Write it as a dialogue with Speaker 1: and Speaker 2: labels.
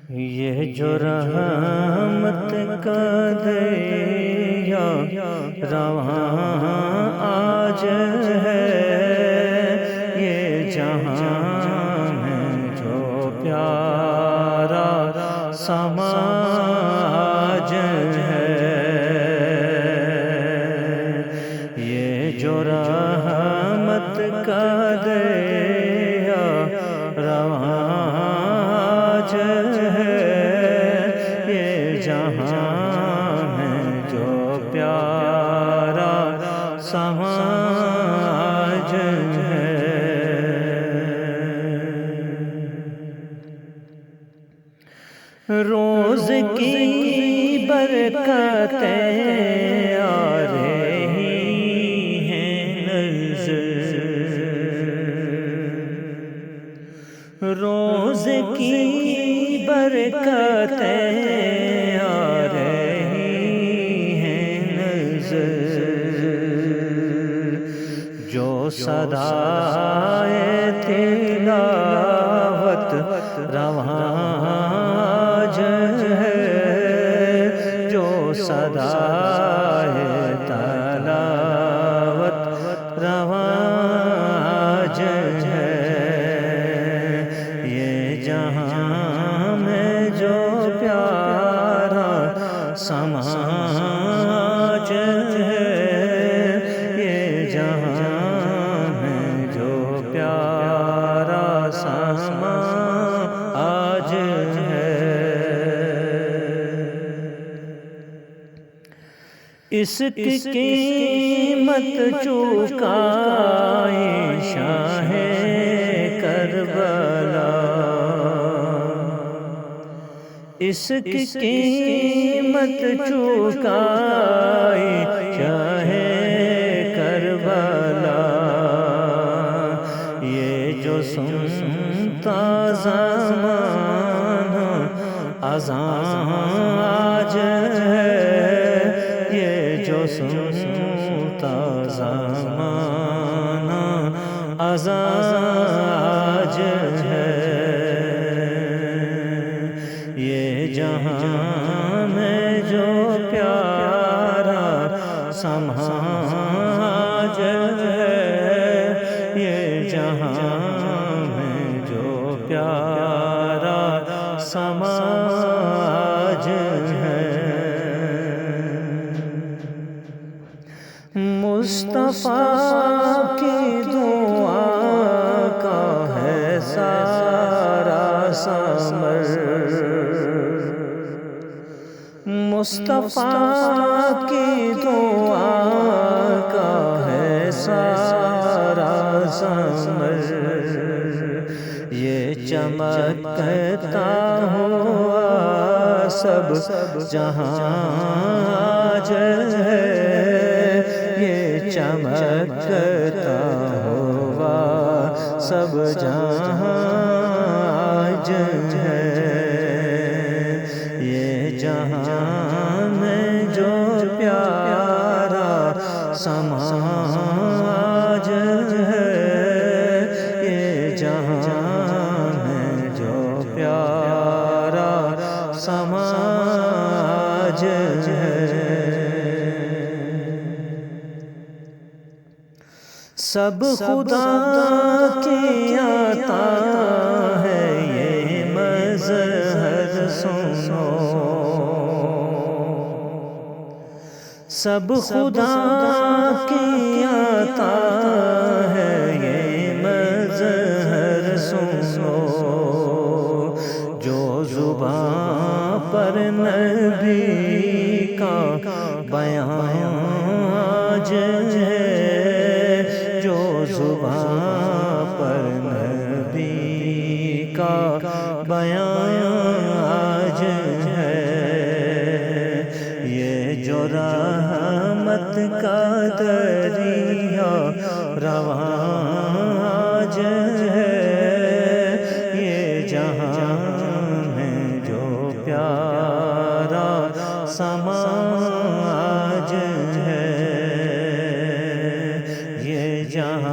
Speaker 1: یہ جو رحمت کا دریا رواں آج ہے، یہ جہاں میں جو پیارا سماج ہے، یہ جو رحمت کا دریا رواں آج ہے، یہ جہاں میں جو پیارا سماج ہے۔ روز کی برکتیں آ رہی ہیں نظر، روز کی برکتیں آ رہی ہیں نظر، جو صدائے تلاوت رواں آج ہے، جو صدائے تلاوت رواں آج ہے، یہ جہاں میں جو پیارا سماج ہے، یہ جہاں میں جو پیارا سماج ہے۔ اس کی قیمت چکائے شاہ کربلا، اس کی قیمت چکائے شاہ کربلا، یہ جو سنتا زمانہ اذان آج ہے، یہ جو سنتا زمانہ اذان آج ہے، یہ جہاں میں جو پیارا سماج ہے، یہ جہاں میں جو پیارا سماج ہے۔ مصطفیٰ کی دعا کا ہے سارا ثمر، مصطفیٰ کی دعا کا ہے سارا ثمر، یہ چمکتا ہوا سب جہاں آج ہے، یہ چمکتا ہوا سب جہاں آج ہے، یہ جہاں میں جو پیارا سماج ہے، یہ جہاں میں جو پیارا سماج ہے۔ سب خدا کی عطا ہے یہ مظہر سنو، سب خدا کی عطا ہے یہ مظہر سنو، جو زبان پر نبی کا بیان آج ہے، جو زبان پر نبی کا بیان آج ہے، یہ جو رحمت کا دریا رواں آج ہے، یہ جہاں میں جو پیارا سماج ہے، یہ جہاں